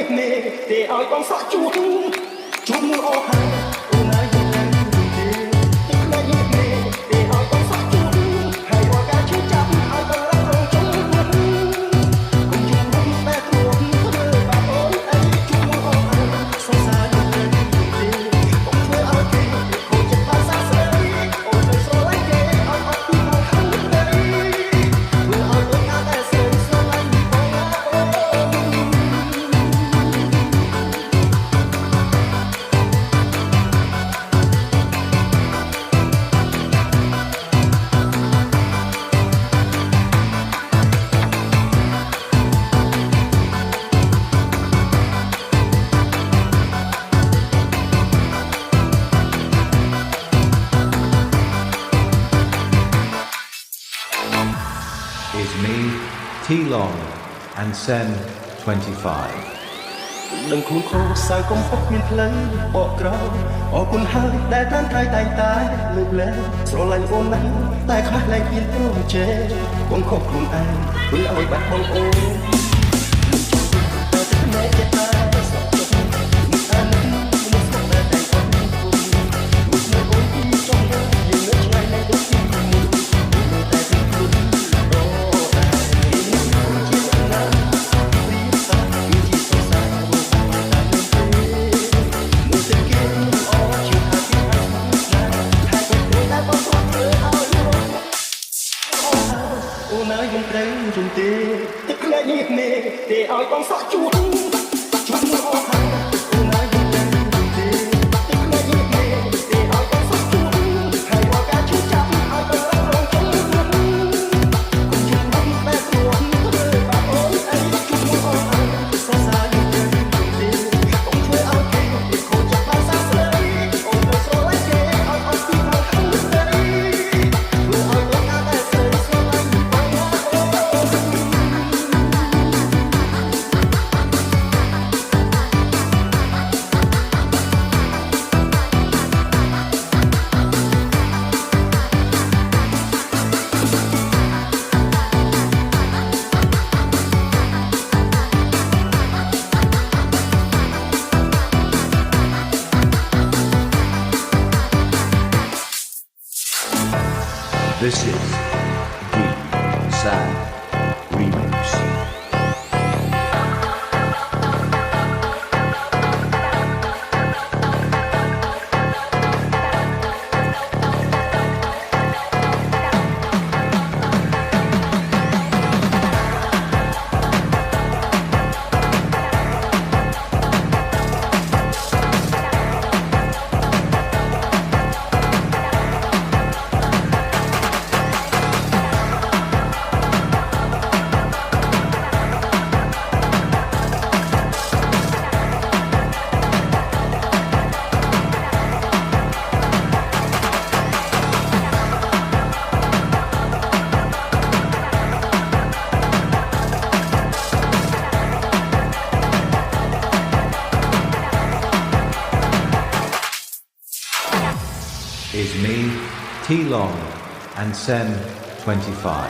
គ្នាទេឲ្យបងសក់ជួបជួបមួយអស់ហើយអូនហើយយើងនឹងទេទឹកភ្នែកយើងគ្នាទេឲ្យបងសក់ជួបហើយរាល់ការឈឺចាប់ឲ្យបងរងចាំគុំជួបតែគ្រួធ្វើបាបអូនអីជួបមួយអស់ហើយសរសើរយើងនឹងទេកុំធ្វើឲ្យគេខូចចិត្តភាសាស្រីអូនទៅស្រឡាញ់គេឲ្យអត់ពីមកខាងនេះធ្វើឲ្យដូចថាតែស្រីស្រឡាញ់បងអូis me, T-Long, and Sen 25. ដឹងខ្លួនខុសសៅកុំហុកមានផ្លូវបកក្រោយអរគុណហើយដែលតាមថៃតែងតែលើកលែងស្រឡាញ់អូនណាស់តែខ្លះលែងហ៊ានព្រមជេរកុំខុសខ្លួនឯងធ្វើឲ្យបាត់បង់អូនតែទឹកណែចេះតែសក់ទុកមិនអានមិនស្គាល់តែតែអូនមិនស្គាល់អូនពីចង់យើងនៅឆ្ងាយនៅដូចទីមួយតែទីខ្លួនរោតែជាសំណាងពីសាពីជាសរសើរអូនហើយយើងត្រូវជំទេទឹកភ្នែកនេះគ្នាទេឲ្យបងសក់ជួបជួបមួយអស់ហើយអូនហើយយើងត្រូវជំទេទឹកភ្នែកនេះគ្នាទេឲ្យបងសក់ជួបហើយរាល់ការឈឺចាប់ឲ្យបងរងចាំគុំជួបតែគ្រួធ្វើបាបអូនអីជួបមួយអស់ហើយសរសើរយើងត្រូវជំទេកុំធ្វើឲ្យគេខូចចិត្តភាសាស្រីអូនទៅស្រឡាញ់គេឲ្យអត់ពីមកខាងនេះធ្វើឲ្យលោកថាតែស្រីស្រឡាញ់បងអូន This is Deep Sound Remix. Is me, T-Long, and Sen 25.